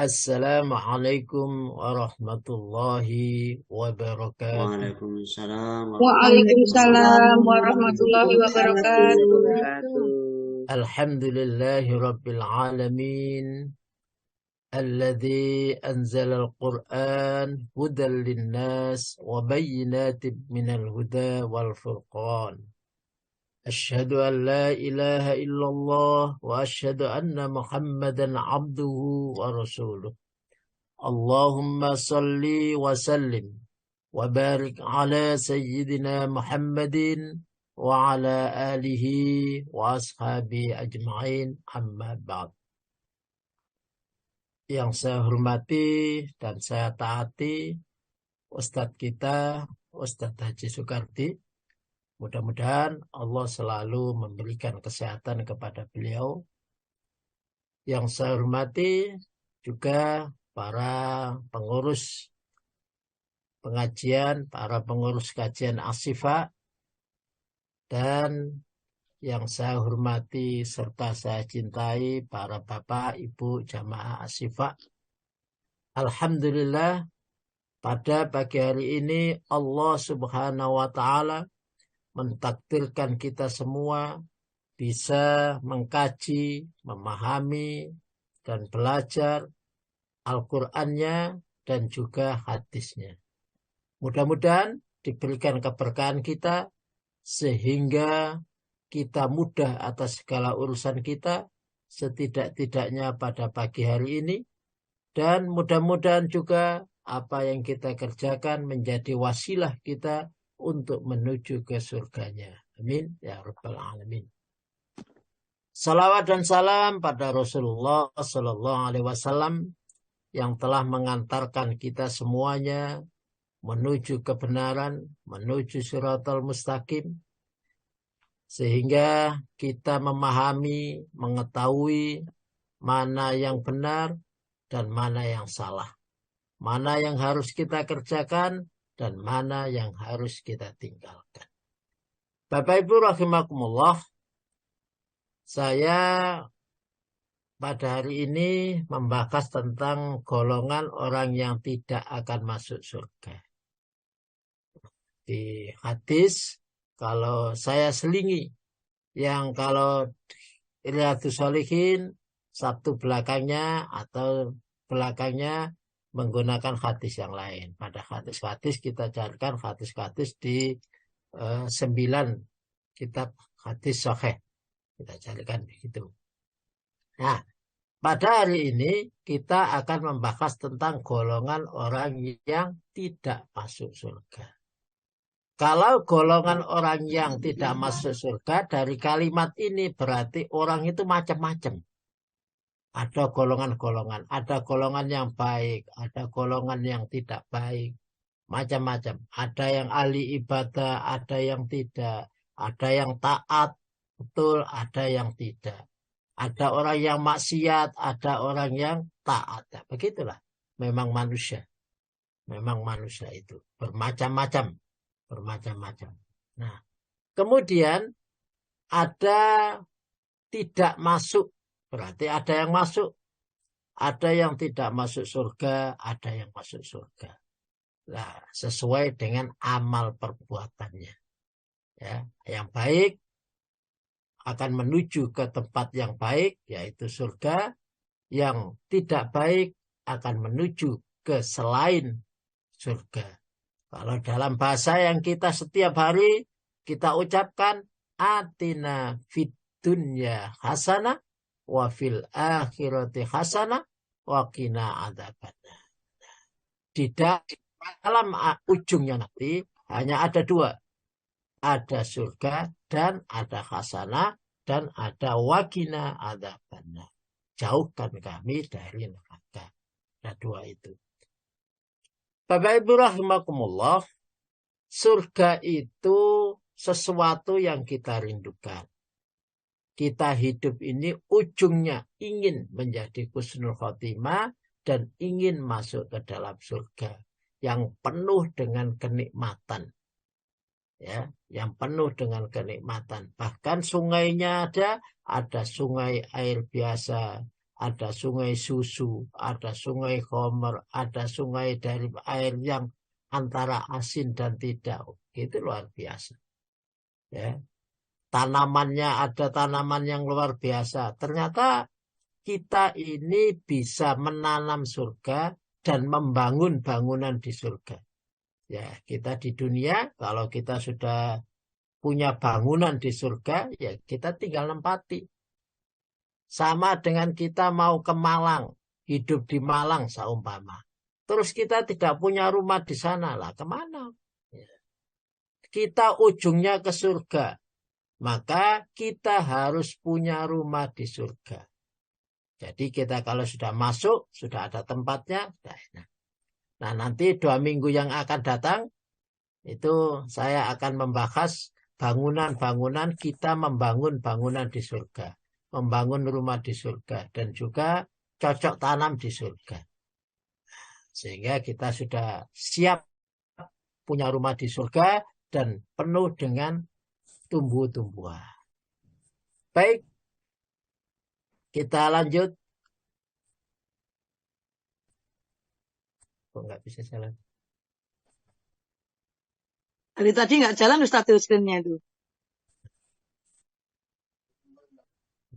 Assalamualaikum warahmatullahi wabarakatuh. Waalaikumsalam Waalaikumsalam warahmatullahi warahmatullahi wabarakatuh. wabarakatuh. Alhamdulillahi rabbil alamin. Alladzi anzala al-Qur'an hudan linnas wa bayyinatin minal huda wal furqan. Asyhadu an la ilaha illallah wa asyhadu anna Muhammadan abduhu wa rasuluh. Allahumma salli wa sallim wa barik ala sayyidina Muhammadin wa ala alihi wa ashabi ajma'in, amma ba'd. Yang saya hormati dan saya taati Ustadz kita, Ustadz Haji Soekardi. Mudah-mudahan Allah selalu memberikan kesehatan kepada beliau. Yang saya hormati juga para pengurus pengajian, para pengurus kajian Ashifa, dan yang saya hormati serta saya cintai para bapak, ibu, jamaah Ashifa. Alhamdulillah, pada pagi hari ini Allah Subhanahu wa Ta'ala mentakdirkan kita semua bisa mengkaji, memahami, dan belajar Al-Qur'annya dan juga hadisnya. Mudah-mudahan diberikan keberkahan kita sehingga kita mudah atas segala urusan kita setidak-tidaknya pada pagi hari ini, dan mudah-mudahan juga apa yang kita kerjakan menjadi wasilah kita untuk menuju ke surganya. Amin ya rabbal alamin. Salawat dan salam pada Rasulullah Sallallahu Alaihi Wasallam yang telah mengantarkan kita semuanya menuju kebenaran, menuju Shiratal Mustaqim, sehingga kita memahami, mengetahui mana yang benar dan mana yang salah, mana yang harus kita kerjakan dan mana yang harus kita tinggalkan. Bapak Ibu rahimakumullah, saya pada hari ini membahas tentang golongan orang yang tidak akan masuk surga. Di hadis, kalau saya selingi, yang kalau Riyadhus Shalihin satu belakangnya atau belakangnya menggunakan hadis yang lain. Pada hadis-hadis kita carikan hadis-hadis di 9 kitab hadis sahih. Kita carikan begitu. Nah, pada hari ini kita akan membahas tentang golongan orang yang tidak masuk surga. Kalau golongan orang yang tidak masuk surga, dari kalimat ini berarti orang itu macam-macam. Ada golongan-golongan, ada golongan yang baik, ada golongan yang tidak baik, macam-macam. Ada yang ahli ibadah, ada yang tidak, ada yang taat, betul, ada yang tidak. Ada orang yang maksiat, ada orang yang taat. Nah, begitulah, memang manusia itu bermacam-macam. Nah, kemudian ada tidak masuk, berarti ada yang masuk, ada yang tidak masuk surga, ada yang masuk surga. Nah, sesuai dengan amal perbuatannya. Ya, yang baik akan menuju ke tempat yang baik, yaitu surga. Yang tidak baik akan menuju ke selain surga. Kalau dalam bahasa yang kita setiap hari kita ucapkan, atina fid dunya hasanah wa fil akhirati hasanah wa qina adzabannar. Di dalam ujungnya nanti hanya ada dua. Ada surga dan ada hasanah dan ada wa qina adzabannar. Jauhkan kami dari neraka. Ada dua itu. Bapak Ibu rahimakumullah, surga itu sesuatu yang kita rindukan. Kita hidup ini ujungnya ingin menjadi husnul khotimah dan ingin masuk ke dalam surga yang penuh dengan kenikmatan. Ya, yang penuh dengan kenikmatan. Bahkan sungainya ada sungai air biasa, ada sungai susu, ada sungai khamr, ada sungai dari air yang antara asin dan tidak. Itu luar biasa. Ya. Tanamannya ada tanaman yang luar biasa. Ternyata kita ini bisa menanam surga dan membangun bangunan di surga. Ya, kita di dunia kalau kita sudah punya bangunan di surga, ya kita tinggal nempati. Sama dengan kita mau ke Malang, hidup di Malang seumpama. Terus kita tidak punya rumah di sana, lah kemana? Ya. Kita ujungnya ke surga. Maka kita harus punya rumah di surga. Jadi kita kalau sudah masuk, sudah ada tempatnya, sudah enak. Nah nanti 2 minggu yang akan datang, itu saya akan membahas bangunan-bangunan kita membangun bangunan di surga. Membangun rumah di surga. Dan juga cocok tanam di surga. Sehingga kita sudah siap punya rumah di surga dan penuh dengan tumbuh-tumbuhan. Baik, kita lanjut. Kok nggak bisa jalan? Dari tadi nggak jalan Ustaz screen-nya itu.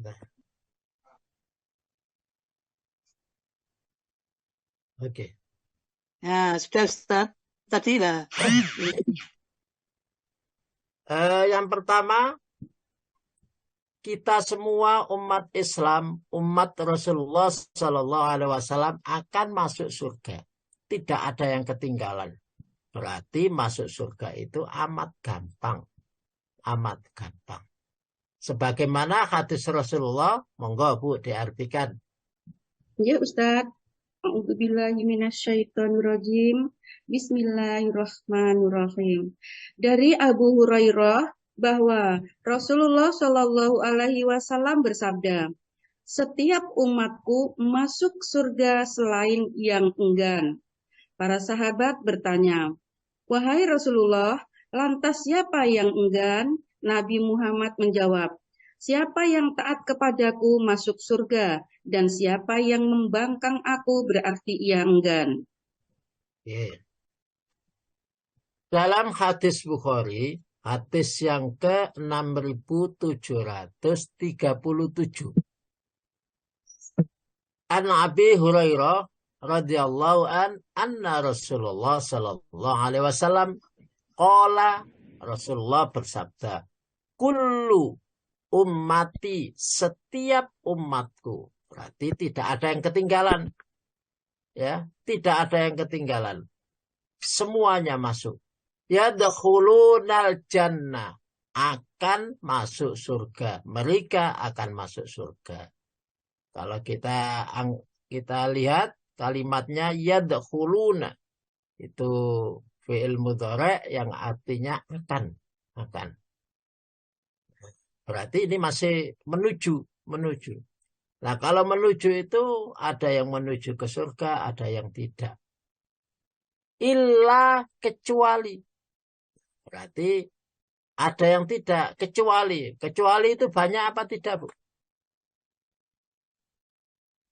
Nah. Oke. Nah, sudah Ustaz. Tadi lah. Yang pertama, kita semua umat Islam, umat Rasulullah Sallallahu Alaihi Wasallam akan masuk surga. Tidak ada yang ketinggalan. Berarti masuk surga itu amat gampang. Amat gampang. Sebagaimana hadis Rasulullah, monggo Bu diartikan. Ya Ustaz. A'udzubillahi minasyaitonirrajim. Bismillahirrahmanirrahim. Dari Abu Hurairah bahwa Rasulullah Shallallahu Alaihi Wasallam bersabda, setiap umatku masuk surga selain yang enggan. Para sahabat bertanya, wahai Rasulullah, lantas siapa yang enggan? Nabi Muhammad menjawab, siapa yang taat kepadaku masuk surga, dan siapa yang membangkang aku berarti ia enggan. Yeah. Dalam hadis Bukhari, hadis yang ke-6737. An Abi Hurairah radhiyallahu anna Rasulullah sallallahu alaihi wasallam qala, Rasulullah bersabda, kullu ummati, setiap umatku. Berarti tidak ada yang ketinggalan. Ya, tidak ada yang ketinggalan. Semuanya masuk. Yadkhulunal jannah, akan masuk surga. Mereka akan masuk surga. Kalau kita lihat kalimatnya yadkhuluna, itu fi'il mudhari' yang artinya akan. Berarti ini masih menuju. Nah, kalau menuju itu ada yang menuju ke surga, ada yang tidak. Illa, kecuali. Berarti ada yang tidak, kecuali. Kecuali itu banyak apa tidak, Bu?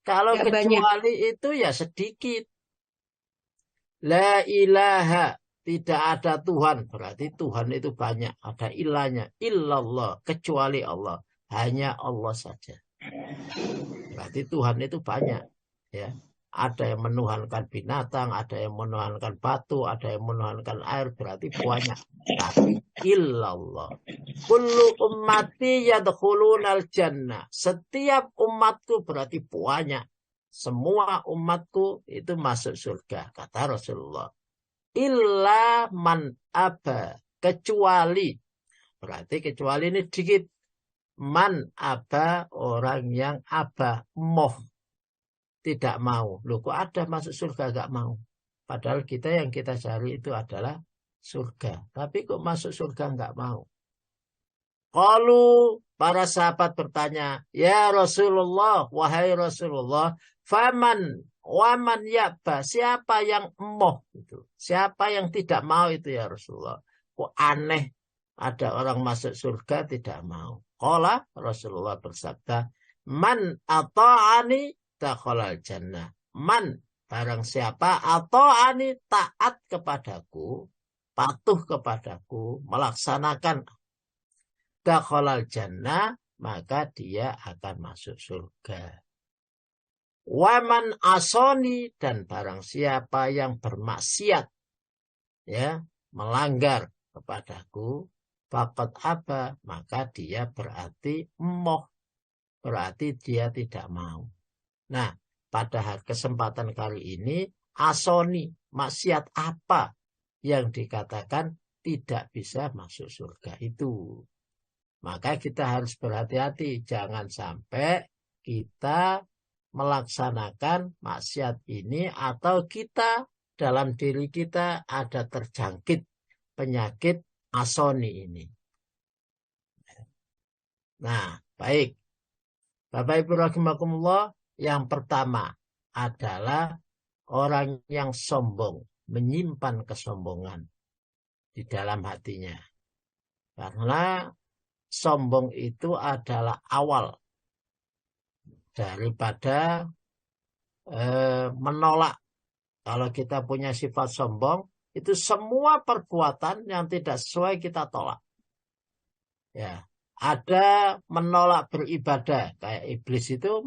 Kalau Gak kecuali banyak. itu ya sedikit. La ilaha, tidak ada Tuhan. Berarti Tuhan itu banyak. Ada ilahnya. Illallah, kecuali Allah. Hanya Allah saja. Berarti Tuhan itu banyak. Ya. Ada yang menuhankan binatang, ada yang menuhankan batu, ada yang menuhankan air. Berarti banyak. Tapi illallah. Kullu ummati yadkhulunal jannah. Setiap umatku berarti banyak. Semua umatku itu masuk surga, kata Rasulullah. Illa man aba, kecuali. Berarti kecuali ini dikit. Man aba, orang yang aba, moh, tidak mau. Loh, kok ada masuk surga gak mau? Padahal kita yang kita cari itu adalah surga. Tapi kok masuk surga gak mau? Kalau para sahabat bertanya, ya Rasulullah, wahai Rasulullah, faman waman ya'ba, siapa yang emoh itu? Siapa yang tidak mau itu ya Rasulullah? Kok aneh ada orang masuk surga tidak mau. Qala, Rasulullah bersabda, man ata'ani, dakhalal jannah. Man, barang siapa ata'ani taat kepadaku, patuh kepadaku, melaksanakan dakhalal jannah, maka dia akan masuk surga. Waman asoni, dan barang siapa yang bermaksiat, ya, melanggar kepadaku, faqad aba, maka dia berarti emoh, berarti dia tidak mau. Nah, pada kesempatan kali ini, asoni, maksiat apa yang dikatakan tidak bisa masuk surga itu. Maka kita harus berhati-hati, jangan sampai kita melaksanakan maksiat ini atau kita dalam diri kita ada terjangkit penyakit asoni ini. Nah, baik. Bapak Ibu rahimakumullah, yang pertama adalah orang yang sombong, menyimpan kesombongan di dalam hatinya. Karena sombong itu adalah awal daripada menolak. Kalau kita punya sifat sombong, itu semua perbuatan yang tidak sesuai kita tolak. Ya, ada menolak beribadah, kayak iblis itu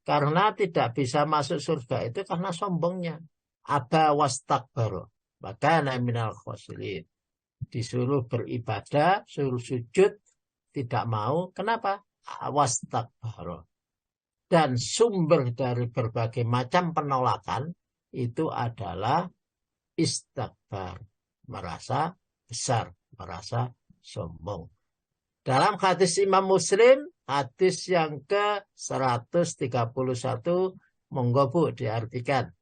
karena tidak bisa masuk surga itu karena sombongnya. Aba wastakbara, maka minal khosirin. Disuruh beribadah, suruh sujud, tidak mau. Kenapa? Wastakbara. Dan sumber dari berbagai macam penolakan itu adalah istakbar, merasa besar, merasa sombong. Dalam hadis Imam Muslim, hadis yang ke-131, monggo Bu diartikan.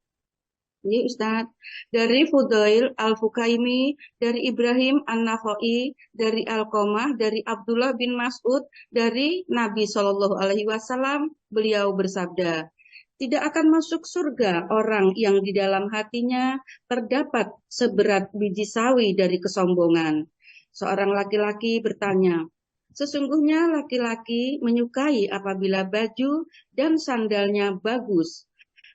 Ini Ustadz, dari Fudail Al-Fukaimi, dari Ibrahim An-Nakhai, dari Al-Qamah, dari Abdullah bin Mas'ud, dari Nabi Shallallahu Alaihi Wasallam, beliau bersabda, tidak akan masuk surga orang yang di dalam hatinya terdapat seberat biji sawi dari kesombongan. Seorang laki-laki bertanya, sesungguhnya laki-laki menyukai apabila baju dan sandalnya bagus.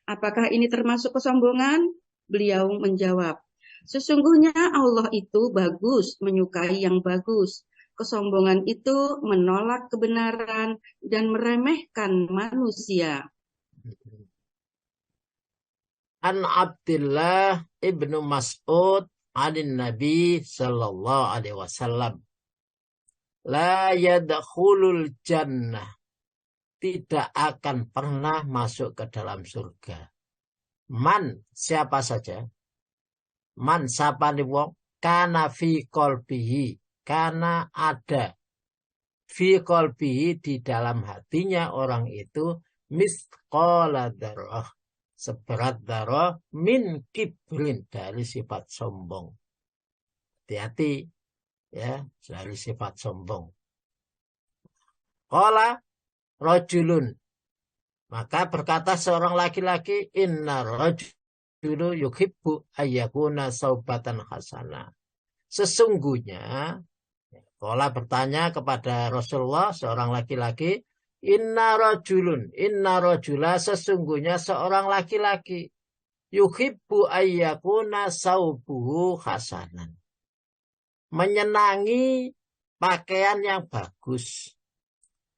Apakah ini termasuk kesombongan? Beliau menjawab, sesungguhnya Allah itu bagus, menyukai yang bagus. Kesombongan itu menolak kebenaran dan meremehkan manusia. An Abdullah ibnu Mas'ud anin Nabi sallallahu alaihi wasallam, la yadkhulul jannah, tidak akan pernah masuk ke dalam surga. Man, siapa saja. Man, siapa nih wong, kana fi qalbihi, karena ada fi qalbihi, di dalam hatinya orang itu, misqala dzarrah, seberat dzarrah, min kibrin, dari sifat sombong. Hati-hati ya, dari sifat sombong. Qala rajulun, maka berkata seorang laki-laki, inna rajulu yuhibbu ayyakuna saubatan hasanah. Sesungguhnya, Qala bertanya kepada Rasulullah, seorang laki-laki, inna rajula, sesungguhnya seorang laki-laki, yuhibbu ayyakuna saubuhu hasanan, menyenangi pakaian yang bagus,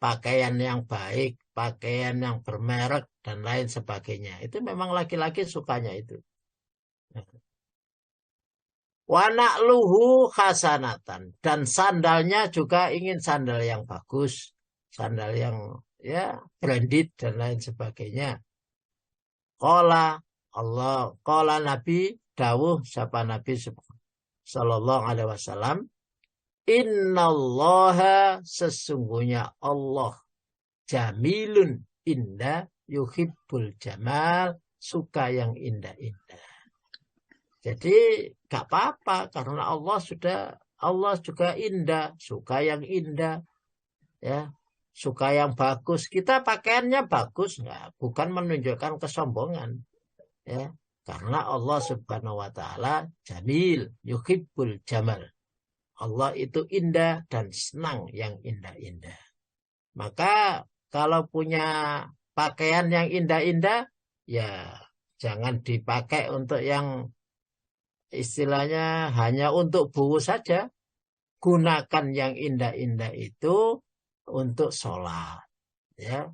pakaian yang baik, pakaian yang bermerek, dan lain sebagainya. Itu memang laki-laki sukanya itu. Wa na'luhu hasanatan, dan sandalnya juga ingin sandal yang bagus, sandal yang ya branded dan lain sebagainya. Qala Nabi dawuh sapa Nabi sallallahu alaihi wasallam, innallaha, sesungguhnya Allah, jamilun, indah, yuhibbul jamal, suka yang indah-indah. Jadi gak apa-apa, karena Allah juga indah, suka yang indah, ya, suka yang bagus. Kita pakaiannya bagus, nggak, bukan menunjukkan kesombongan, ya, karena Allah Subhanahu Wa Taala jamil, yuhibbul jamal. Allah itu indah dan senang yang indah-indah. Maka kalau punya pakaian yang indah-indah, ya jangan dipakai untuk yang istilahnya hanya untuk buku saja. Gunakan yang indah-indah itu untuk sholat. Ya.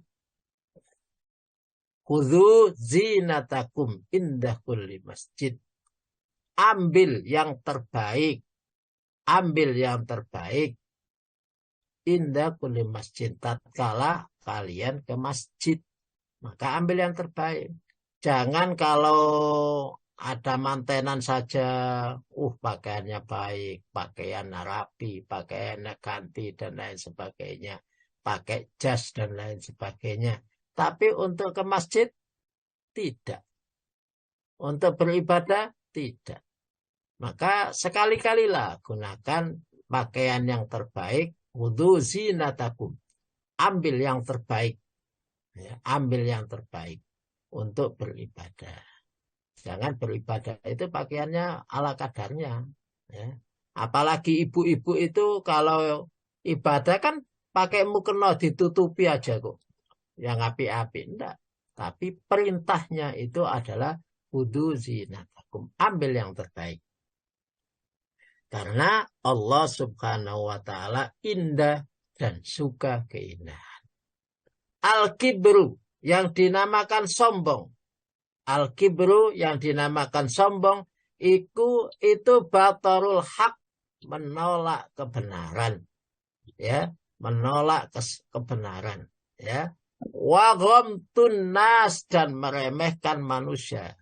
Khudzu zinatakum indah kulli masjid. Ambil yang terbaik. Ambil yang terbaik. Indah kulli masjid. Tatkala kalian ke masjid. Maka ambil yang terbaik. Jangan kalau ada mantenan saja, pakaiannya baik, pakaian rapi, pakaiannya ganti, dan lain sebagainya. Pakai jas dan lain sebagainya. Tapi untuk ke masjid, tidak. Untuk beribadah, tidak. Maka sekali-kalilah gunakan pakaian yang terbaik, wudu zinatakum. Ambil yang terbaik. Ya, ambil yang terbaik untuk beribadah. Jangan beribadah itu pakaiannya ala kadarnya. Ya. Apalagi ibu-ibu itu kalau ibadah kan pakai mukena ditutupi aja kok. Yang api-api. Enggak. Tapi perintahnya itu adalah wudu zinatakum. Ambil yang terbaik. Karena Allah subhanahu wa ta'ala indah dan suka keindahan. Al-kibru yang dinamakan sombong. Al-kibru yang dinamakan sombong itu batarul hak, menolak kebenaran. Ya, menolak kebenaran, ya. Wa ghamtun nas, dan meremehkan manusia.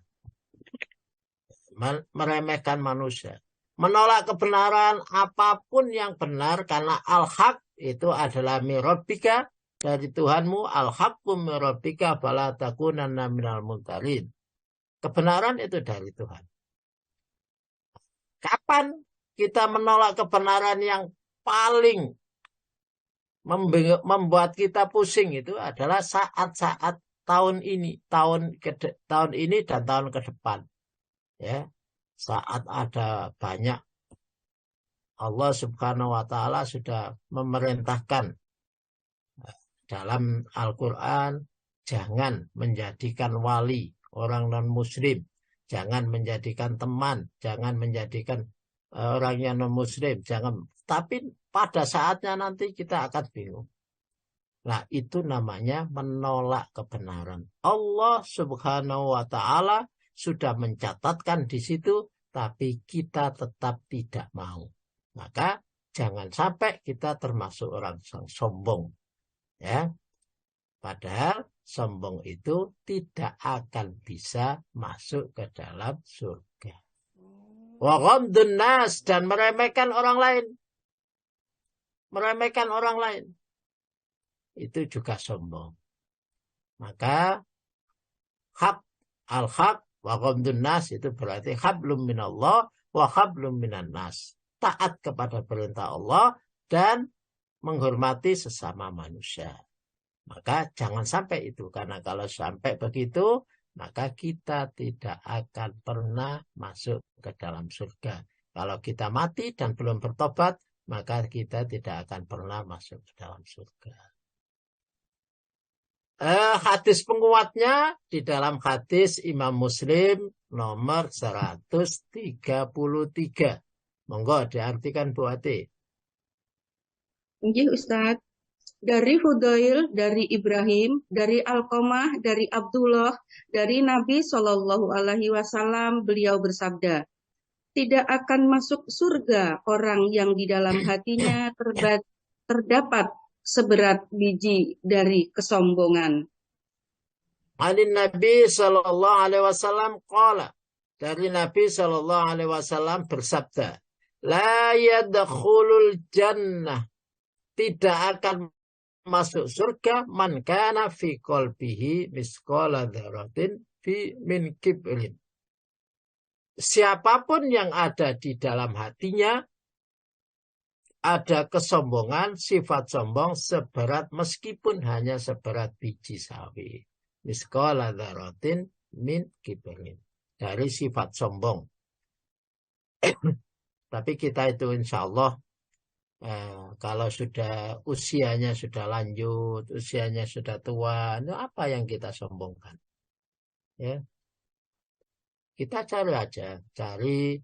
Meremehkan manusia. Menolak kebenaran apapun yang benar karena al-haq itu adalah mirabbika, dari Tuhanmu, al-haqqu mirabbika fala takunanna minal mumtarin. Kebenaran itu dari Tuhan. Kapan kita menolak kebenaran yang paling membuat kita pusing itu adalah saat-saat tahun ini, tahun ini dan tahun ke depan. Ya. Saat ada banyak, Allah subhanahu wa ta'ala sudah memerintahkan dalam Al-Quran, jangan menjadikan wali orang non-muslim, jangan menjadikan teman, jangan menjadikan orang yang non-muslim, jangan. Tapi pada saatnya nanti kita akan bingung. Nah, itu namanya menolak kebenaran. Allah subhanahu wa ta'ala sudah mencatatkan di situ, tapi kita tetap tidak mau. Maka jangan sampai kita termasuk orang sombong. Ya, padahal sombong itu tidak akan bisa masuk ke dalam surga. Wa ghamdun nas, dan meremehkan orang lain. Meremehkan orang lain. Itu juga sombong. Maka hak, al-haq, wa ghamdun nas itu berarti hablum minallah wa hablum minan nas. Taat kepada perintah Allah dan menghormati sesama manusia. Maka jangan sampai itu. Karena kalau sampai begitu, maka kita tidak akan pernah masuk ke dalam surga. Kalau kita mati dan belum bertobat, maka kita tidak akan pernah masuk ke dalam surga. Hadis penguatnya di dalam hadis Imam Muslim nomor 133. Monggo diartikan Bu Ati. Nggih Ustaz. Dari Fudail, dari Ibrahim, dari Alqamah, dari Abdullah, dari Nabi Shallallahu Alaihi Wasallam, beliau bersabda, tidak akan masuk surga orang yang di dalam hatinya terdapat seberat biji dari kesombongan. Anin Nabi Shallallahu Alaihi Wasallam qala, dari Nabi Shallallahu Alaihi Wasallam bersabda, la yadkhulul jannah, tidak akan masuk surga man kana fi qalbihi misqala dzarratin fi min kibrin. Siapapun yang ada di dalam hatinya ada kesombongan, sifat sombong seberat, meskipun hanya seberat biji sawi. Misqala dzarratin min kibrin. Dari sifat sombong. Tapi kita itu insya Allah Kalau sudah usianya sudah lanjut, usianya sudah tua, itu apa yang kita sombongkan? Ya, kita cari aja, cari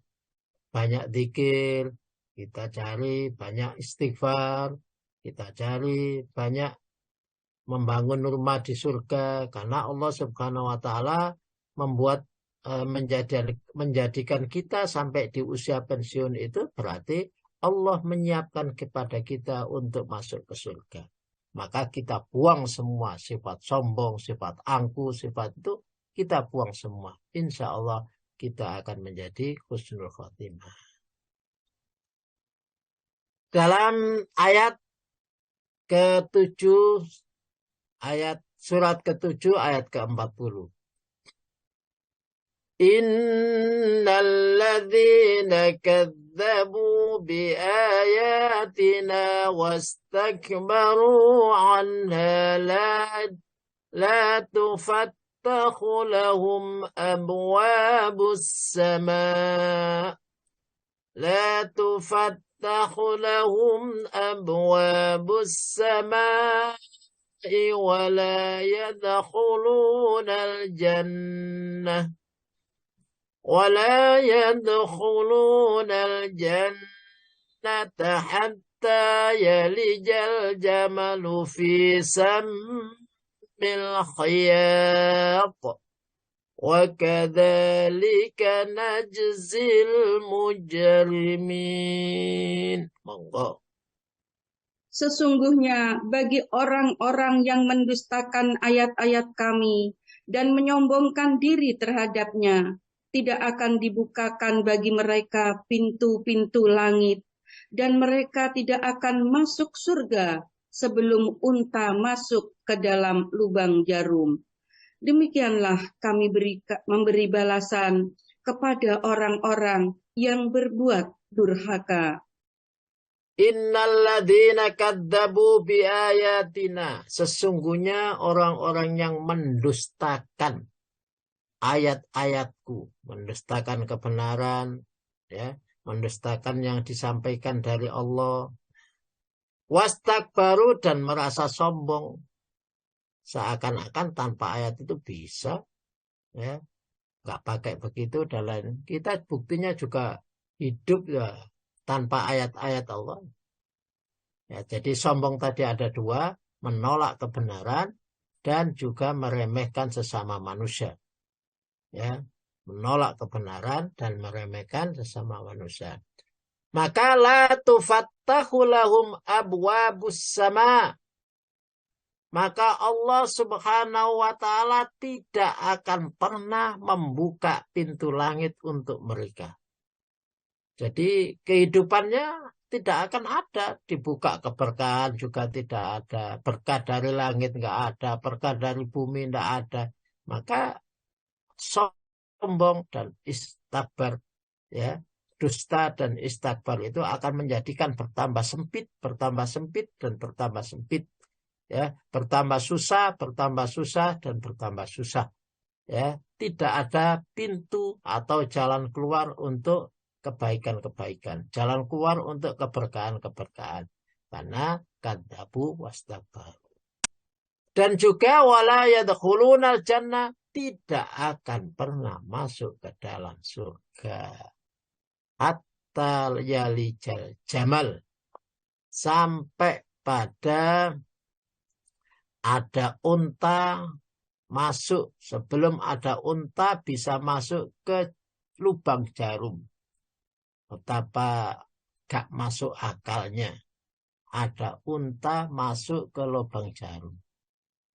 banyak zikir, kita cari banyak istighfar, kita cari banyak membangun rumah di surga, karena Allah Subhanahu wa taala membuat menjadikan kita sampai di usia pensiun itu berarti Allah menyiapkan kepada kita untuk masuk ke surga. Maka kita buang semua sifat sombong, sifat angkuh, sifat itu kita buang semua. Insya Allah kita akan menjadi husnul khotimah. Dalam ayat ke-7, ayat surat ke-7 ayat ke-40. Innalladzina kadzabu biayatina wastakbaru anha la tufattahu lahum abwabus sama la tufattahu lahum abwabus sama ولا يدخلون الجنة حتى يلج الجمل في سم الخياط وكذلك نجزي المجرمين. Monggo. Sesungguhnya bagi orang-orang yang mendustakan ayat-ayat kami dan menyombongkan diri terhadapnya, tidak akan dibukakan bagi mereka pintu-pintu langit, dan mereka tidak akan masuk surga sebelum unta masuk ke dalam lubang jarum. Demikianlah kami memberi balasan kepada orang-orang yang berbuat durhaka. Innalladzina kadzabu biayatina, sesungguhnya orang-orang yang mendustakan ayat-ayatku, mendustakan kebenaran, ya, mendustakan yang disampaikan dari Allah, wastakbaru, dan merasa sombong, seakan-akan tanpa ayat itu bisa, ya, nggak pakai begitu dan lain. Kita buktinya juga hidup ya tanpa ayat-ayat Allah. Ya, jadi sombong tadi ada dua, menolak kebenaran dan juga meremehkan sesama manusia. Ya, menolak kebenaran dan meremehkan sesama manusia. Maka la tufattahu lahum abwabus sama. Maka Allah Subhanahu wa taala tidak akan pernah membuka pintu langit untuk mereka. Jadi kehidupannya tidak akan ada, dibuka keberkahan juga tidak ada, berkah dari langit nggak ada, berkah dari bumi nggak ada. Maka sombong dan istakbar, ya, dusta dan istakbar itu akan menjadikan bertambah sempit dan bertambah sempit, ya, bertambah susah dan bertambah susah, ya, tidak ada pintu atau jalan keluar untuk kebaikan-kebaikan, jalan keluar untuk keberkahan-keberkahan, karena kadzabu wastakbaru. Dan juga wala yadkhulunal jannah, tidak akan pernah masuk ke dalam surga. Hatta yalijal jamal, sampai pada ada unta masuk, sebelum ada unta bisa masuk ke lubang jarum. Betapa gak masuk akalnya. Ada unta masuk ke lubang jarum.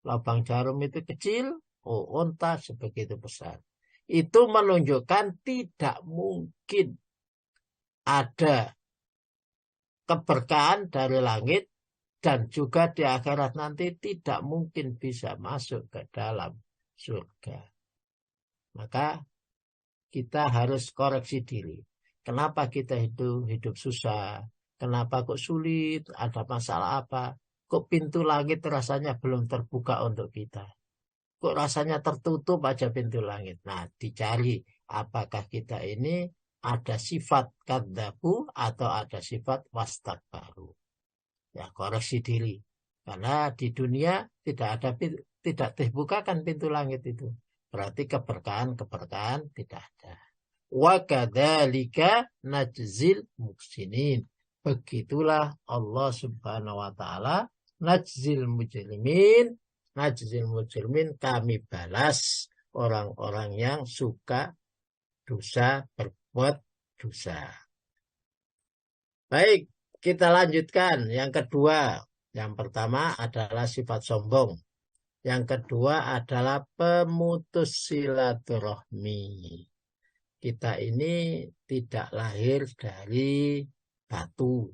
Lubang jarum itu kecil, unta sebegitu besar. Itu menunjukkan tidak mungkin ada keberkahan dari langit, dan juga di akhirat nanti tidak mungkin bisa masuk ke dalam surga. Maka kita harus koreksi diri. Kenapa kita hidup susah? Kenapa kok sulit? Ada masalah apa? Kok pintu langit rasanya belum terbuka untuk kita? Kok rasanya tertutup aja pintu langit? Nah, dicari apakah kita ini ada sifat kadzabu atau ada sifat wastakbaru. Ya, koreksi diri. Karena di dunia tidak dibukakan pintu langit itu. Berarti keberkahan tidak ada. Wa kadzalika najzil muhsinin. Begitulah Allah Subhanahu wa taala najzil mujrimin kami balas orang-orang yang suka dosa, berbuat dosa. Baik, kita lanjutkan. Yang kedua, yang pertama adalah sifat sombong. Yang kedua adalah pemutus silaturahmi. Kita ini tidak lahir dari batu.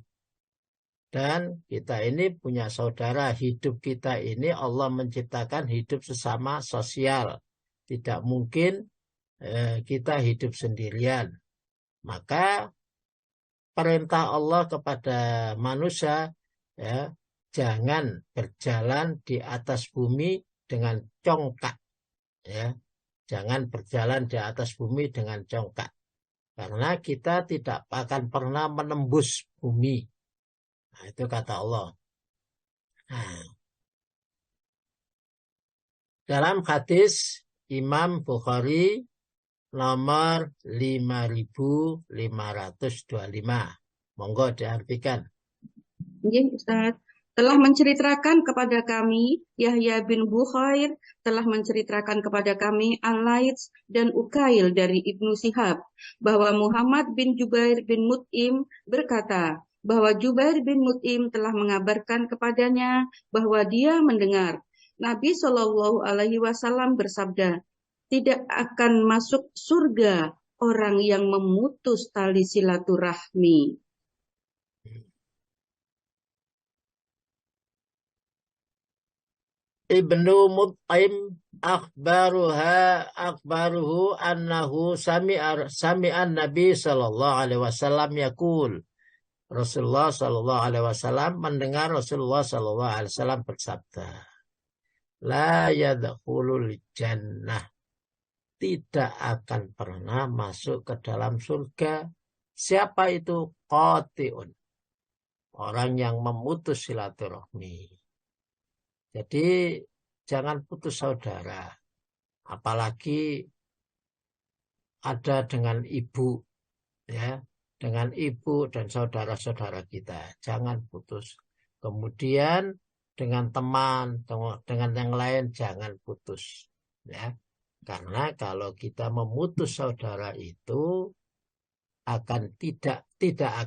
Dan kita ini punya saudara. Hidup kita ini Allah menciptakan hidup sesama sosial. Tidak mungkin kita hidup sendirian. Maka perintah Allah kepada manusia, ya, jangan berjalan di atas bumi dengan congkak. Ya. Jangan berjalan di atas bumi dengan congkak. Karena kita tidak akan pernah menembus bumi. Nah, itu kata Allah. Nah, dalam hadis Imam Bukhari nomor 5525. Monggo diartikan. Ya, Ustaz. Telah menceritakan kepada kami, Yahya bin Bukhair telah menceritakan kepada kami Al-Laits dan Ukail dari Ibnu Shihab, bahwa Muhammad bin Jubair bin Mut'im berkata, bahwa Jubair bin Mut'im telah mengabarkan kepadanya bahwa dia mendengar Nabi Shallallahu Alaihi Wasallam bersabda, tidak akan masuk surga orang yang memutus tali silaturahmi. Ibnu Mut'im akhbaruhu annahu sami'an Nabi sallallahu alaihi wasallam yaqul. Rasulullah sallallahu alaihi wasallam mendengar Rasulullah sallallahu alaihi wasallam bersabda, la yadkhulul jannah, tidak akan pernah masuk ke dalam surga. Siapa itu? Qati'un, orang yang memutus silaturahmi. Jadi jangan putus saudara, apalagi ada dengan ibu, ya, dengan ibu dan saudara-saudara kita, jangan putus. Kemudian dengan teman, dengan yang lain jangan putus, ya, karena kalau kita memutus saudara itu akan tidak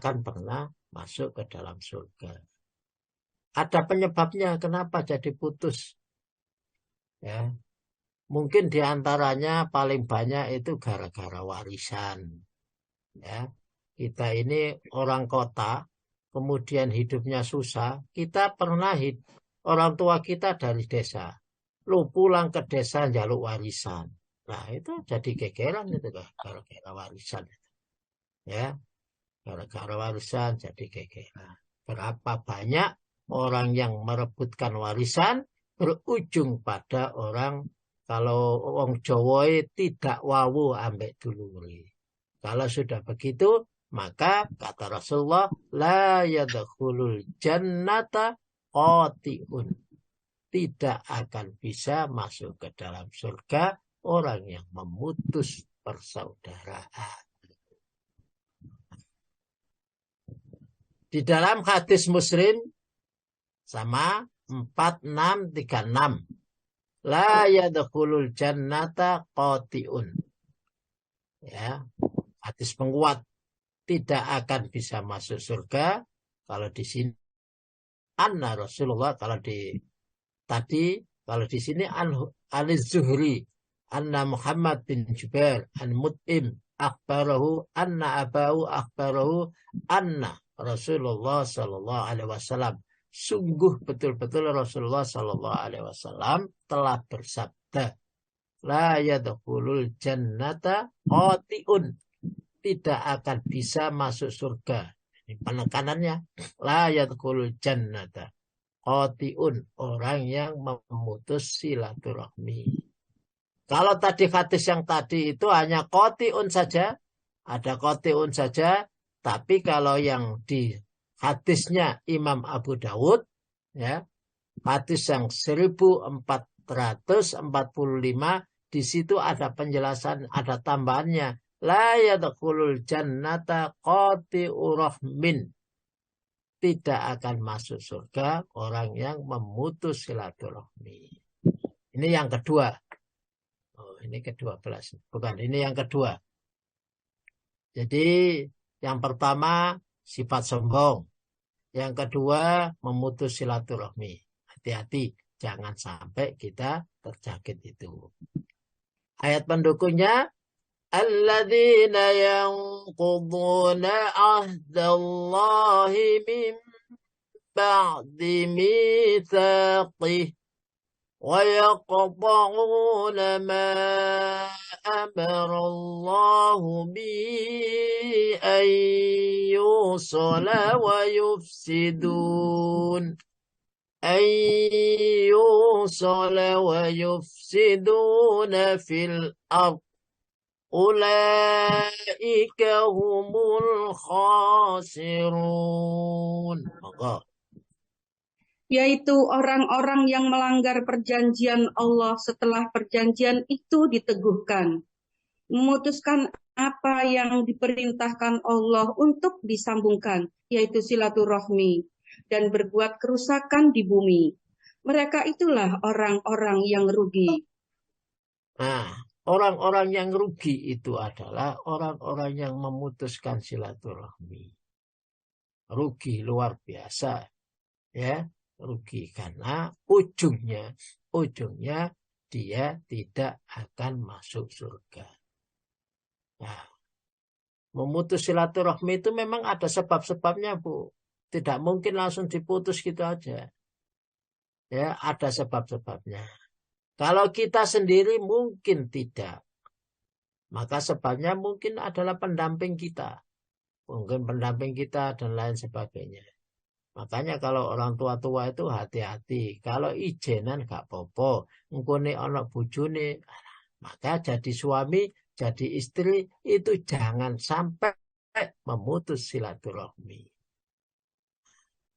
akan pernah masuk ke dalam surga. Ada penyebabnya kenapa jadi putus. Ya. Mungkin diantaranya paling banyak itu gara-gara warisan. Ya. Kita ini orang kota, kemudian hidupnya susah. Kita pernah orang tua kita dari desa. Lu pulang ke desa jaluk warisan. Nah itu jadi gegeran itu gara-gara warisan. Ya. Gara-gara warisan jadi gegeran. Berapa banyak orang yang merebutkan warisan berujung pada orang, kalau orang Jawa tidak wawu ambek duluri. Kalau sudah begitu, maka kata Rasulullah, la yadkhulul jannata qati'un. Tidak akan bisa masuk ke dalam surga orang yang memutus persaudaraan. Di dalam hadis Muslim sama 4636. La yadkhulul jannata qati'un. Ya, hadis penguat, tidak akan bisa masuk surga. Kalau di sini anna Rasulullah, kalau di sini al-Zuhri anna Muhammad bin Jubair an Mut'im akhbarahu anna abahu akhbarahu anna Rasulullah sallallahu alaihi wasallam, sungguh betul-betul Rasulullah sallallahu alaihi wasallam telah bersabda, la yadkhulul jannata qati'un, tidak akan bisa masuk surga. Ini penekanannya, la yadkhulul jannata qati'un, orang yang memutus silaturahmi. Kalau tadi hadis yang tadi itu hanya qati'un saja, ada qati'un saja. Tapi kalau yang di hadisnya Imam Abu Dawud, ya, hadis yang 1445, di situ ada penjelasan, ada tambahannya. La yadkhulul jannata qati'u rahmin. Tidak akan masuk surga orang yang memutus silaturahmi. Ini yang kedua. Oh, ini ke-12. Bukan, ini yang kedua. Jadi yang pertama sifat sombong. Yang kedua memutus silaturahmi. Hati-hati, jangan sampai kita terjangkit itu. Ayat pendukungnya, alladzina yanquduna ahdallahi min ba'di mitsaqih wa yaqta'una ma amara Allahu bi an yusala wa yufsidun fil ard ulaika humul khasirun. Maka yaitu orang-orang yang melanggar perjanjian Allah setelah perjanjian itu diteguhkan, memutuskan apa yang diperintahkan Allah untuk disambungkan, yaitu silaturahmi, dan berbuat kerusakan di bumi. Mereka itulah orang-orang yang rugi. Nah, orang-orang yang rugi itu adalah orang-orang yang memutuskan silaturahmi. Rugi luar biasa, ya, rugi karena ujungnya dia tidak akan masuk surga. Nah, memutus silaturahmi itu memang ada sebab-sebabnya, Bu. Tidak mungkin langsung diputus gitu aja. Ya, ada sebab-sebabnya. Kalau kita sendiri mungkin tidak. Maka sebabnya mungkin adalah pendamping kita. Mungkin pendamping kita dan lain sebagainya. Makanya kalau orang tua-tua itu hati-hati. Kalau ijenan gak apa-apa. Ngkone anak bojone, maka jadi suami, jadi istri itu jangan sampai memutus silaturahmi.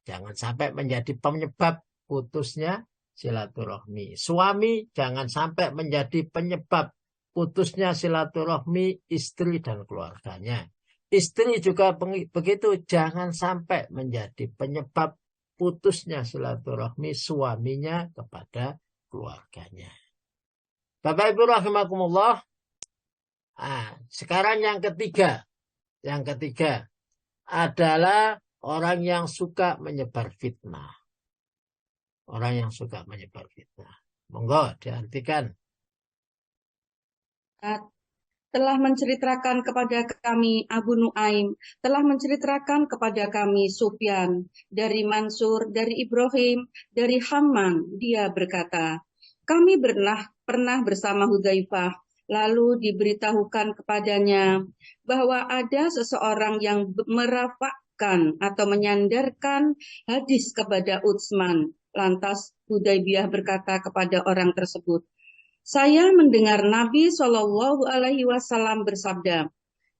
Jangan sampai menjadi penyebab putusnya silaturahmi. Suami jangan sampai menjadi penyebab putusnya silaturahmi istri dan keluarganya. Istri juga begitu, jangan sampai menjadi penyebab putusnya silaturahmi suaminya kepada keluarganya. Bapak Ibu rahimakumullah. Sekarang yang ketiga. Yang ketiga adalah orang yang suka menyebar fitnah. Orang yang suka menyebar fitnah. Monggo diartikan. Telah menceritakan kepada kami Abu Nuaim, telah menceritakan kepada kami Sufyan, dari Mansur, dari Ibrahim, dari Hamman. Dia berkata, kami pernah bersama Hudzaifah, lalu diberitahukan kepadanya bahwa ada seseorang yang merafakkan atau menyandarkan hadis kepada Utsman. Lantas Hudzaifah berkata kepada orang tersebut, saya mendengar Nabi Shallallahu Alaihi Wasallam bersabda,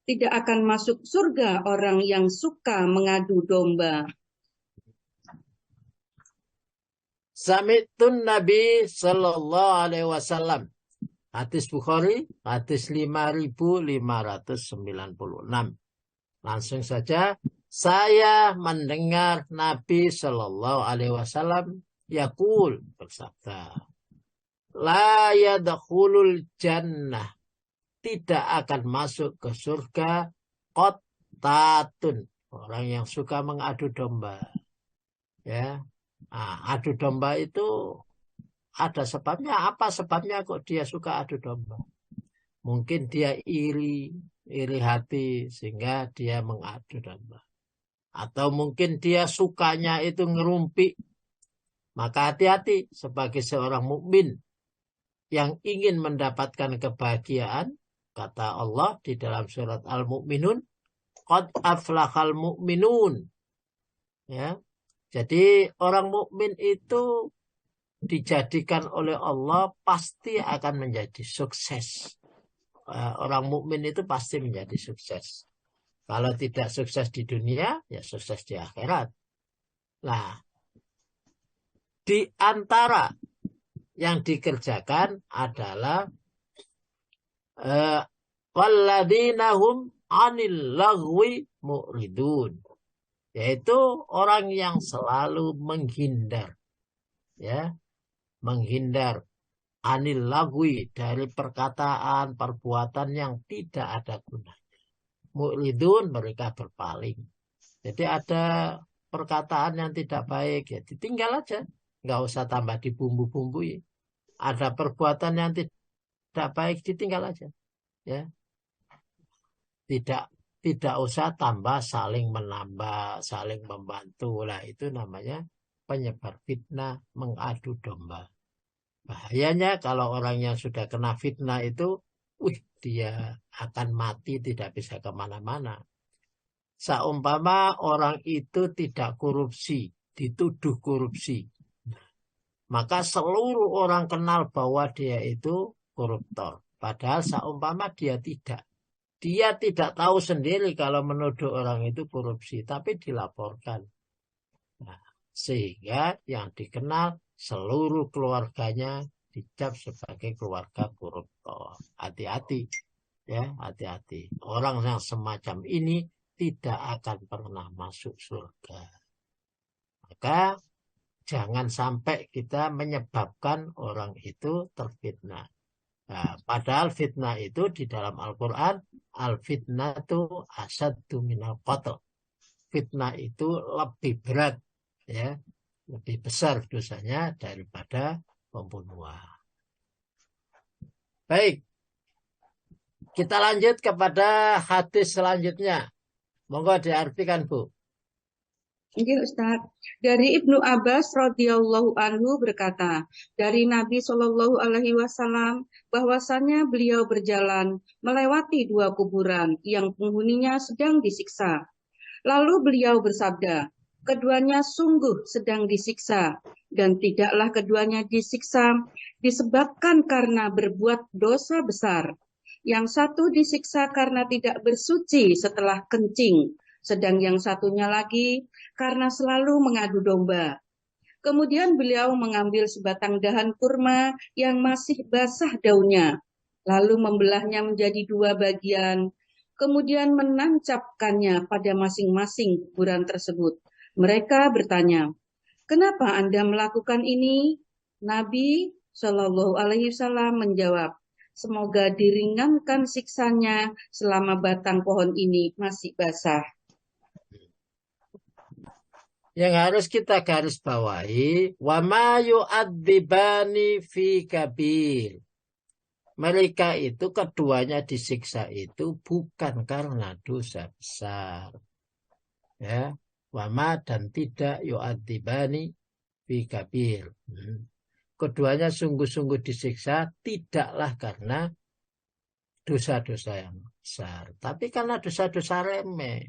tidak akan masuk surga orang yang suka mengadu domba. Samitun Nabi Shallallahu Alaihi Wasallam. Hadis Bukhari, hadis 5596. Langsung saja, saya mendengar Nabi Shallallahu Alaihi Wasallam yaqul bersabda, la yadkhulul jannah, tidak akan masuk ke surga qattatun, orang yang suka mengadu domba. Ya, adu domba itu ada sebabnya. Apa sebabnya kok dia suka adu domba? Mungkin dia iri hati sehingga dia mengadu domba. Atau mungkin dia sukanya itu ngerumpi. Maka hati-hati sebagai seorang mukmin yang ingin mendapatkan kebahagiaan, kata Allah di dalam surat Al-Mu'minun, qad aflahal mu'minun. Ya. Jadi orang mukmin itu dijadikan oleh Allah pasti akan menjadi sukses. orang mukmin itu pasti menjadi sukses. Kalau tidak sukses di dunia, ya sukses di akhirat. Nah, di antara yang dikerjakan adalah walladzina hum 'anil lagwi mu'ridun, yaitu orang yang selalu menghindar, ya, menghindar anil lagwi, dari perkataan perbuatan yang tidak ada gunanya. Mu'ridun, mereka berpaling. Jadi ada perkataan yang tidak baik, ya ditinggal aja, nggak usah tambah dibumbu-bumbui. Ada perbuatan yang tidak baik, ditinggal aja, ya. Tidak usah tambah saling menambah, saling membantu lah, itu namanya penyebar fitnah, mengadu domba. Bahayanya kalau orang yang sudah kena fitnah itu, dia akan mati, tidak bisa kemana-mana. Seumpama orang itu tidak korupsi, dituduh korupsi, maka seluruh orang kenal bahwa dia itu koruptor. Padahal seumpama dia tidak. Dia tidak tahu sendiri kalau menuduh orang itu korupsi, tapi dilaporkan. Nah, sehingga yang dikenal seluruh keluarganya dicap sebagai keluarga koruptor. Hati-hati, ya, hati-hati. Orang yang semacam ini tidak akan pernah masuk surga. Maka jangan sampai kita menyebabkan orang itu terfitnah. Nah, padahal fitnah itu di dalam Al-Quran, al-fitnatu asaddu minal qatl. Fitnah itu lebih berat, ya, lebih besar dosanya daripada pembunuhan. Baik, kita lanjut kepada hadis selanjutnya. Monggo diartikan, Bu. Oke, Ustaz. Dari Ibnu Abbas radhiyallahu anhu berkata, dari Nabi Shallallahu alaihi wasallam bahwasanya beliau berjalan melewati dua kuburan yang penghuninya sedang disiksa. Lalu beliau bersabda, keduanya sungguh sedang disiksa, dan tidaklah keduanya disiksa disebabkan karena berbuat dosa besar. Yang satu disiksa karena tidak bersuci setelah kencing, sedang yang satunya lagi karena selalu mengadu domba. Kemudian beliau mengambil sebatang dahan kurma yang masih basah daunnya, lalu membelahnya menjadi dua bagian, kemudian menancapkannya pada masing-masing kuburan tersebut. Mereka bertanya, kenapa Anda melakukan ini? Nabi Shallallahu Alaihi Wasallam menjawab, semoga diringankan siksanya selama batang pohon ini masih basah. Yang harus kita garis bawahi, wa ma yu'adzibani fi kabir. Mereka itu keduanya disiksa itu bukan karena dosa besar. Ya, wama dan tidak yu'adzibani fi kabir. Keduanya sungguh-sungguh disiksa tidaklah karena dosa-dosa yang besar, tapi karena dosa-dosa remeh.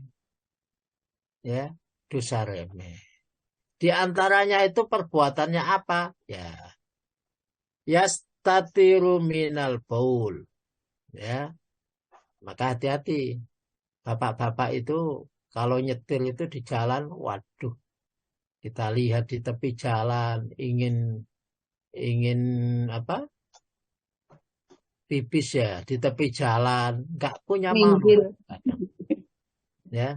Ya, dosa remeh. Di antaranya itu perbuatannya apa? Ya, yastatiru minal baul. Ya, maka hati-hati. Bapak-bapak itu kalau nyetir itu di jalan, waduh, kita lihat di tepi jalan, ingin apa? Pipis ya di tepi jalan, nggak punya malu, Minggir. ya,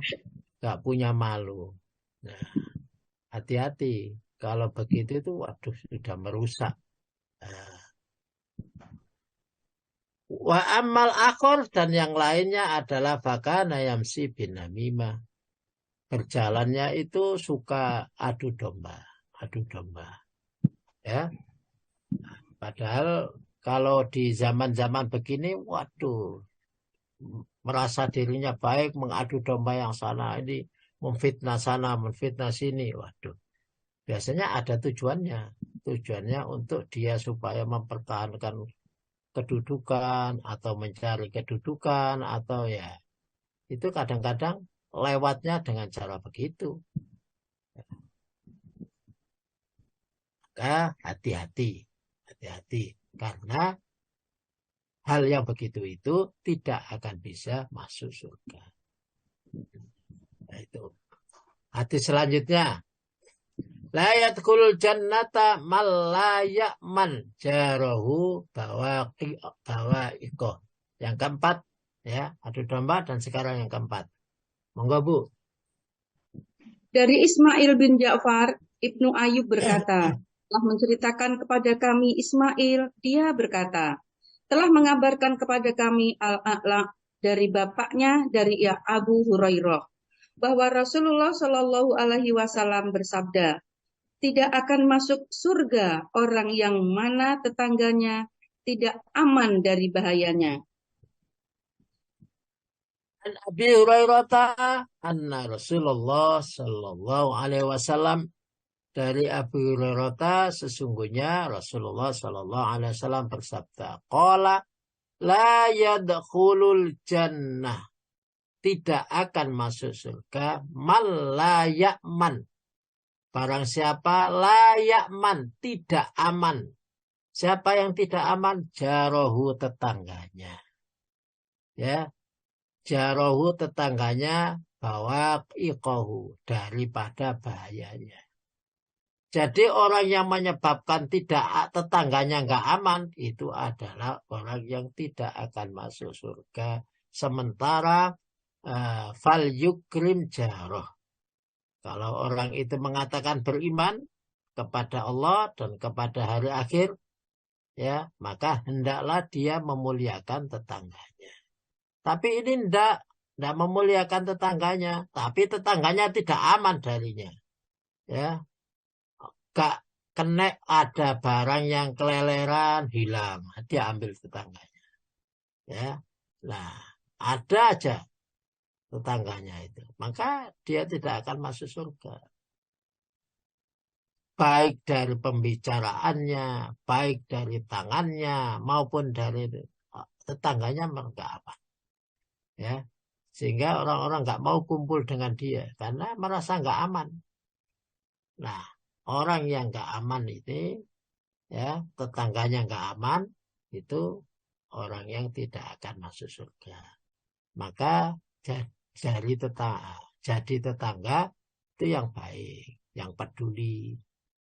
nggak punya malu. Nah, hati-hati. Kalau begitu itu, waduh, sudah merusak. Nah, wa amal akhor, dan yang lainnya adalah bakana yamsi bin namimah. Berjalannya itu suka adu domba, adu domba. Ya, padahal kalau di zaman-zaman begini, waduh, merasa dirinya baik, mengadu domba yang sana, ini memfitnah sana, memfitnah sini, waduh. Biasanya ada tujuannya. Tujuannya untuk dia supaya mempertahankan kedudukan atau mencari kedudukan atau ya. Itu kadang-kadang lewatnya dengan cara begitu. Maka hati-hati. Hati-hati. Karena hal yang begitu itu tidak akan bisa masuk surga. Nah, itu. Hadis selanjutnya. La yadkhulul jannata man la ya'man jarahu bawa'iqah. Yang keempat, ya, adu domba, dan sekarang yang keempat. Monggo, Bu. Dari Ismail bin Ja'far, Ibnu Ayyub berkata, telah menceritakan kepada kami Ismail, dia berkata, telah mengabarkan kepada kami Al-A'la dari bapaknya dari Abu Hurairah bahwa Rasulullah Shallallahu Alaihi Wasallam bersabda, tidak akan masuk surga orang yang mana tetangganya tidak aman dari bahayanya. An Abi Hurairah anna Rasulullah sallallahu alaihi wasallam, dari Abu Hurairah sesungguhnya Rasulullah sallallahu alaihi wasallam bersabda, qala la yadkhulul jannah, tidak akan masuk surga man la ya'man, barang siapa la ya'man, tidak aman. Siapa yang tidak aman? Jarohu, tetangganya. Ya, jarohu, tetangganya, bahwa iqahu, daripada bahayanya. Jadi orang yang menyebabkan tetangganya nggak aman, itu adalah orang yang tidak akan masuk surga. Sementara fal yukrim jaroh, kalau orang itu mengatakan beriman kepada Allah dan kepada hari akhir, ya, maka hendaklah dia memuliakan tetangganya. Tapi ini tidak memuliakan tetangganya, tapi tetangganya tidak aman darinya. Ya, gak kena ada barang yang keleleran hilang, dia ambil tetangganya. Ya, nah ada aja tetangganya itu, maka dia tidak akan masuk surga. Baik dari pembicaraannya, baik dari tangannya, maupun dari tetangganya mereka apa. Ya, sehingga orang-orang nggak mau kumpul dengan dia karena merasa nggak aman. Nah, orang yang nggak aman ini, ya, tetangganya nggak aman, itu orang yang tidak akan masuk surga. Maka jadi tetangga itu yang baik, yang peduli,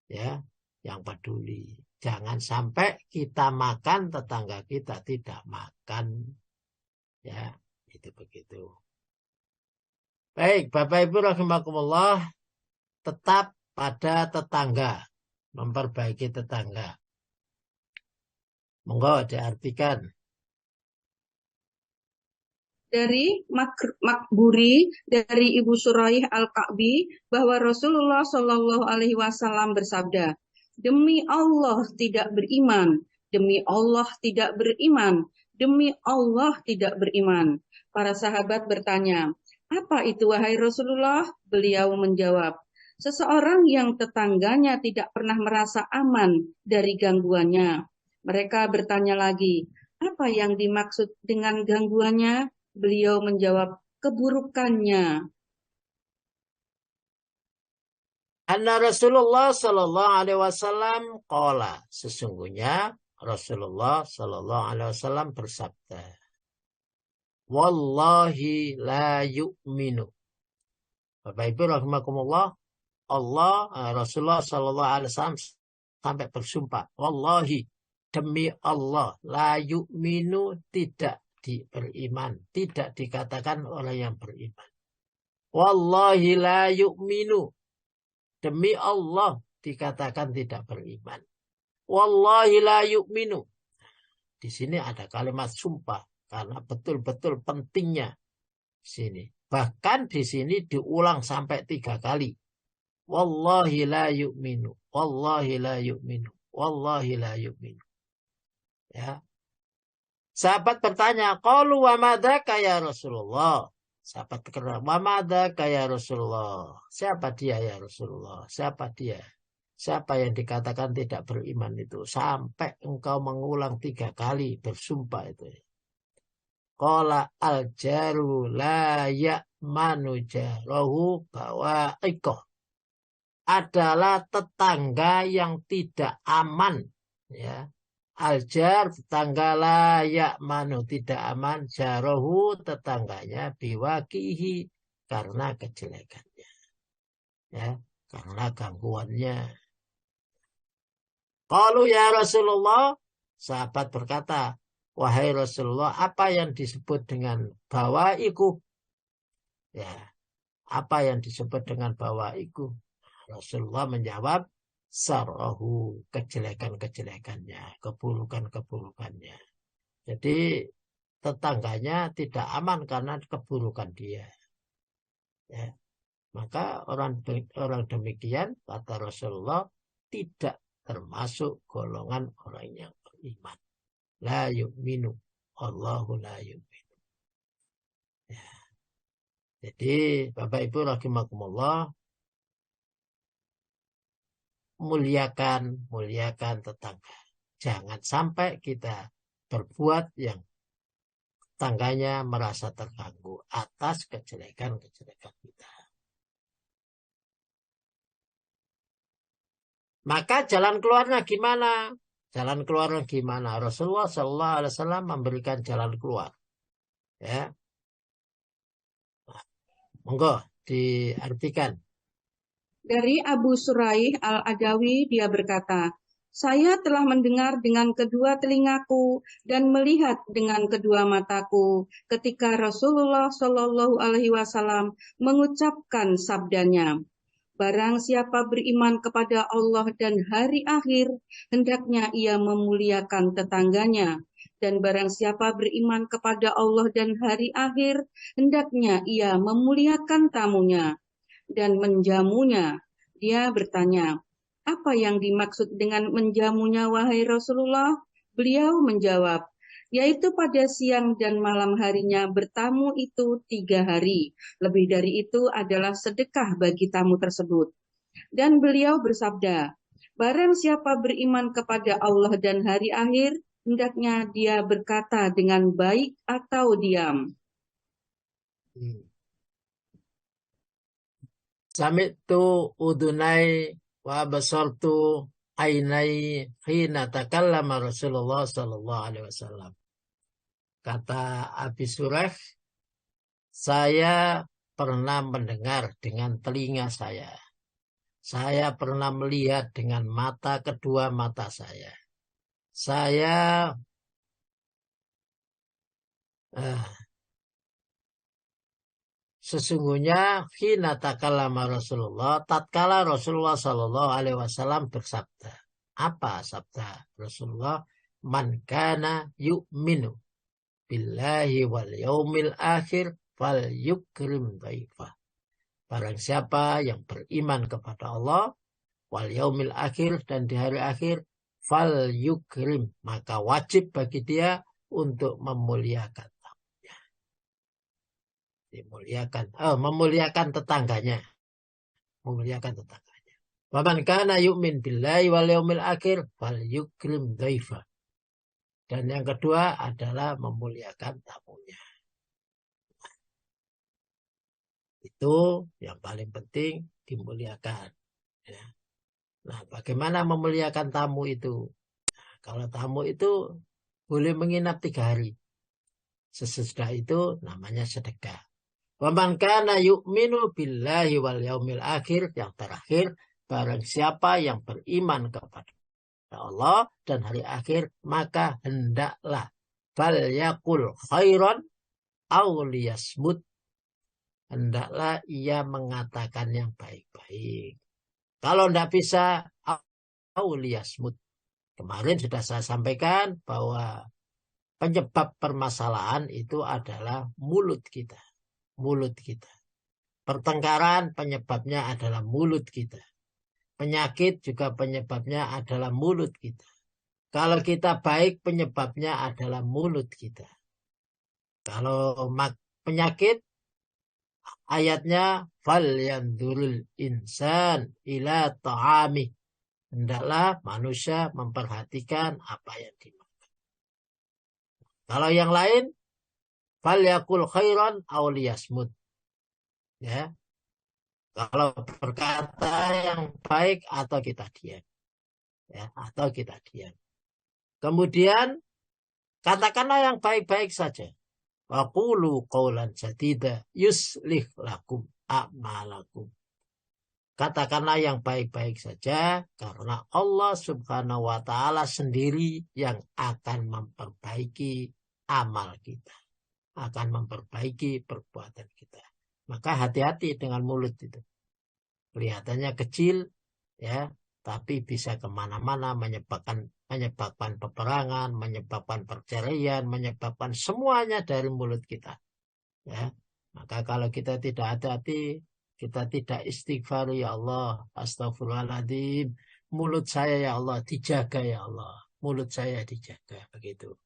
ya, yang peduli. Jangan sampai kita makan, tetangga kita tidak makan, ya, itu begitu. Baik, Bapak Ibu rahimakumullah, tetap pada tetangga, memperbaiki tetangga. Monggo diartikan. Dari Makburi dari Ibu Suraih Al-Ka'bi bahwa Rasulullah Shallallahu Alaihi Wasallam bersabda, demi Allah tidak beriman, demi Allah tidak beriman, demi Allah tidak beriman. Para sahabat bertanya, apa itu wahai Rasulullah? Beliau menjawab, seseorang yang tetangganya tidak pernah merasa aman dari gangguannya. Mereka bertanya lagi, apa yang dimaksud dengan gangguannya? Beliau menjawab, keburukannya. Anna Rasulullah sallallahu alaihi wasallam qala, sesungguhnya Rasulullah sallallahu alaihi wasallam bersabda, wallahi la yu'minu. Bapak Ibu rahimakumullah, Rasulullah sallallahu alaihi wasallam sampai bersumpah, wallahi, demi Allah, la yu'minu, tidak beriman, tidak dikatakan orang yang beriman. Wallahi la yu'minu, demi Allah dikatakan tidak beriman. Wallahi la yu'minu. Di sini ada kalimat sumpah karena betul-betul pentingnya sini. Bahkan di sini diulang sampai 3 kali. Wallahi la yu'minu. Wallahi la yu'minu. Wallahi la yu'minu. Ya. Sahabat bertanya, qalu wa madzaka ya Rasulullah? Sahabat berkata, wa madzaka ya Rasulullah? Siapa dia ya Rasulullah? Siapa dia? Siapa yang dikatakan tidak beriman itu? Sampai engkau mengulang 3 kali bersumpah itu. Qala al-jaru la ya'manu jarahu bawa'iqah. Adalah tetangga yang tidak aman, ya, Aljar tetangga layak manu tidak aman jarohu tetangganya biwakihi karena kejelekannya, ya, karena gangguannya. Qalu ya Rasulullah, sahabat berkata, wahai Rasulullah, apa yang disebut dengan bawaiku? Ya, apa yang disebut dengan bawaiku? Rasulullah menjawab, sarahu, kejelekan-kejelekannya, keburukan-keburukannya. Jadi tetangganya tidak aman karena keburukan dia. Ya. Maka orang demikian, kata Rasulullah, tidak termasuk golongan orang yang beriman. La yu'minu, Allahu la yu'minu. Ya. Jadi Bapak Ibu rahimakumullah, muliakan tetangga. Jangan sampai kita berbuat yang tetangganya merasa terganggu atas kejelekan-kejelekan kita. Maka jalan keluarnya gimana? Jalan keluarnya gimana? Rasulullah Shallallahu Alaihi Wasallam memberikan jalan keluar. Ya, monggo diartikan. Dari Abu Suraih Al-Adawi dia berkata, saya telah mendengar dengan kedua telingaku dan melihat dengan kedua mataku ketika Rasulullah Shallallahu Alaihi Wasallam mengucapkan sabdanya, barang siapa beriman kepada Allah dan hari akhir, hendaknya ia memuliakan tetangganya. Dan barang siapa beriman kepada Allah dan hari akhir, hendaknya ia memuliakan tamunya dan menjamunya. Dia bertanya, apa yang dimaksud dengan menjamunya wahai Rasulullah? Beliau menjawab, yaitu pada siang dan malam harinya bertamu itu 3 hari. Lebih dari itu adalah sedekah bagi tamu tersebut. Dan beliau bersabda, barang siapa beriman kepada Allah dan hari akhir, hendaknya dia berkata dengan baik atau diam. Sami'tu udunai wa basartu ainai hina takallama Rasulullah sallallahu alaihi wasallam. Kata Abi Surah, saya pernah mendengar dengan telinga saya. Saya pernah melihat dengan kedua mata saya. Saya sesungguhnya hina takallama Rasulullah, tatkala Rasulullah Shallallahu Alaihi Wasallam bersabda. Apa sabda Rasulullah? Man kana yu'minu billahi wal yaumil akhir fal yukrim dhaifah. Barang siapa yang beriman kepada Allah wal yaumil akhir dan di hari akhir, fal yukrim, maka wajib bagi dia untuk memuliakan. Memuliakan tetangganya. Memuliakan tetangganya. Waman kana yu'min billahi wal yaumil akhir fal yukrim dhaifa. Dan yang kedua adalah memuliakan tamunya. Itu yang paling penting, dimuliakan. Ya. Nah, bagaimana memuliakan tamu itu? Nah, kalau tamu itu boleh menginap 3 hari. Sesudah itu namanya sedekah. Waman kana yu'minu billahi wal yaumil akhir, yang terakhir, barang siapa yang beriman kepada Allah dan hari akhir, maka hendaklah fal yakul khairan aw liyasmut, hendaklah ia mengatakan yang baik-baik. Kalau tidak bisa, aw liyasmut. Kemarin sudah saya sampaikan bahwa penyebab permasalahan itu adalah mulut kita. Mulut kita. Pertengkaran penyebabnya adalah mulut kita. Penyakit juga penyebabnya adalah mulut kita. Kalau kita baik, penyebabnya adalah mulut kita. Kalau penyakit, ayatnya fal yandurul insan ila ta'ami. Hendaklah manusia memperhatikan apa yang dimakan. Kalau yang lain, fal yakul khairan aw liyasmut. Ya. Kalau berkata yang baik atau kita diam. Ya, atau kita diam. Kemudian katakanlah yang baik-baik saja. Wa qulu qawlan sadida yuslih lakum a'malakum. Katakanlah yang baik-baik saja karena Allah Subhanahu wa taala sendiri yang akan memperbaiki amal kita, akan memperbaiki perbuatan kita. Maka hati-hati dengan mulut itu. Kelihatannya kecil ya, tapi bisa kemana-mana menyebabkan peperangan, menyebabkan perceraian, menyebabkan semuanya dari mulut kita. Ya, maka kalau kita tidak hati-hati, kita tidak istighfar, ya Allah, astagfirullahaladzim, mulut saya ya Allah dijaga ya Allah, mulut saya dijaga, begitu.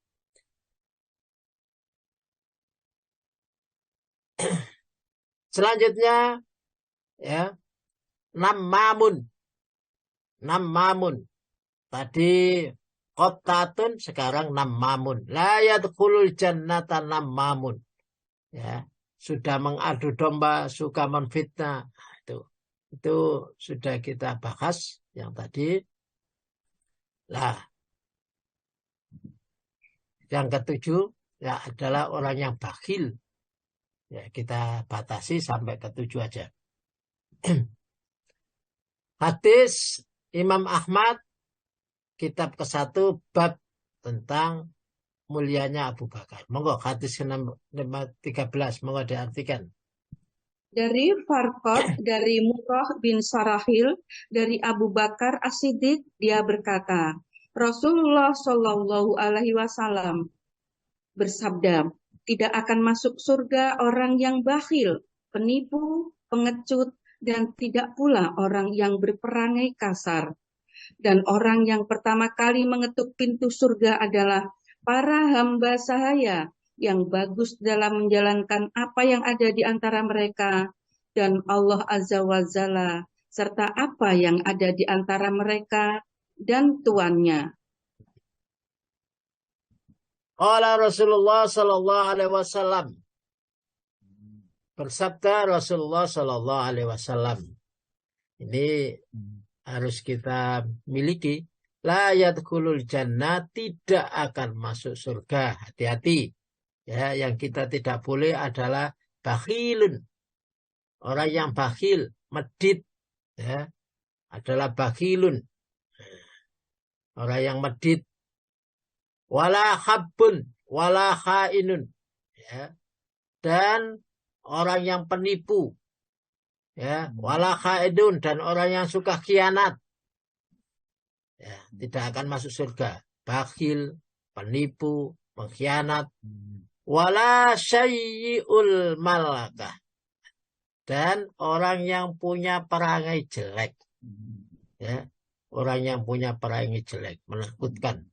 Selanjutnya ya, namamun. Tadi qatatun, sekarang namamun. La yadkhulul jannata namamun. Ya, sudah mengadu domba, suka menfitnah. Itu sudah kita bahas yang tadi. Lah, yang ketujuh ya adalah orang yang bakhil. Ya, kita batasi sampai ketujuh aja. Hadis Imam Ahmad, kitab ke-1, bab tentang mulianya Abu Bakar. Monggo hadis ke-13, monggo diartikan. Dari Farqad, dari Murrah bin Sarahil, dari Abu Bakar As-Siddiq, dia berkata, Rasulullah Shallallahu Alaihi Wasallam bersabda, tidak akan masuk surga orang yang bakhil, penipu, pengecut, dan tidak pula orang yang berperangai kasar. Dan orang yang pertama kali mengetuk pintu surga adalah para hamba sahaya yang bagus dalam menjalankan apa yang ada di antara mereka dan Allah Azza wa Jalla, serta apa yang ada di antara mereka dan tuannya. Qala Rasulullah sallallahu alaihi wasallam. Bersabda Rasulullah sallallahu alaihi wasallam. Ini harus kita miliki. La yadkhulul jannah, tidak akan masuk surga. Hati-hati. Ya, yang kita tidak boleh adalah bakhilun. Orang yang bakhil, medit, ya, adalah bakhilun. Orang yang medit. Wala khabbun, wala khainun. Ya. Dan orang yang penipu. Ya, wala khaidun, dan orang yang suka khianat. Ya, tidak akan masuk surga. Bakhil, penipu, pengkhianat. Wala syai'ul malakah. Dan orang yang punya perangai jelek. Ya, orang yang punya perangai jelek, menakutkan.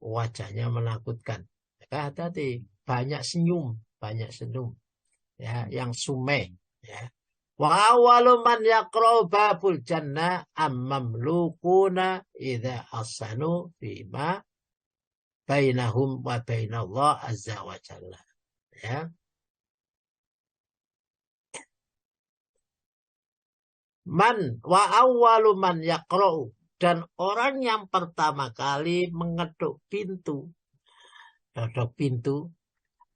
Wajahnya menakutkan. Maka hati-hati, banyak senyum. Ya, yang sumeh. Ya. Wa awwalu man yaqra'u babul jannah ammamlukuna idza ahsanu fima bainahum wa bainallah azza wa jalla. Ya. Wa awwalu man yaqra'u, dan orang yang pertama kali mengetuk pintu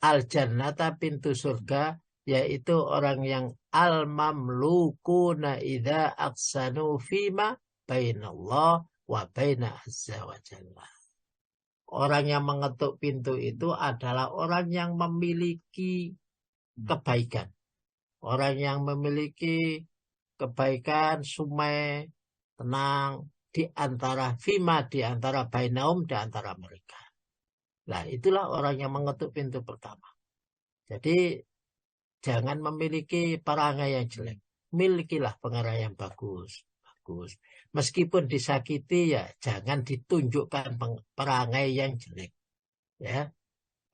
al-jannata, pintu surga, yaitu orang yang al-mamlukuna idza aqsanu fima bainallah wa baina azza wa jalla. Orang yang mengetuk pintu itu adalah orang yang memiliki kebaikan. Orang yang memiliki kebaikan, sumai, tenang, di antara bainaum, di antara mereka. Nah, itulah orang yang mengetuk pintu pertama. Jadi, jangan memiliki perangai yang jelek. Milikilah perangai yang bagus. Meskipun disakiti, ya jangan ditunjukkan perangai yang jelek. Ya.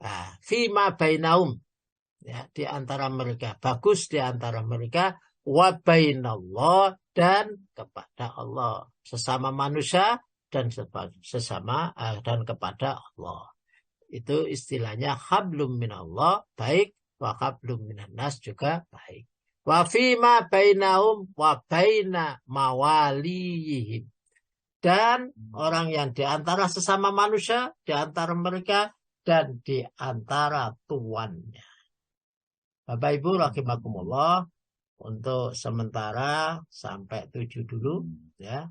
Nah, fima bainaum, ya, di antara mereka. Bagus di antara mereka. Wa bainallah, dan kepada Allah. Sesama manusia dan dan kepada Allah. Itu istilahnya hablum minallah, baik, wa hablum minan nas juga baik. Wa fima bainahum wa baina mawalihim, dan orang yang di antara sesama manusia, di antara mereka, dan di antara tuannya. Bapak Ibu rahimakumullah, untuk sementara sampai 7 dulu ya.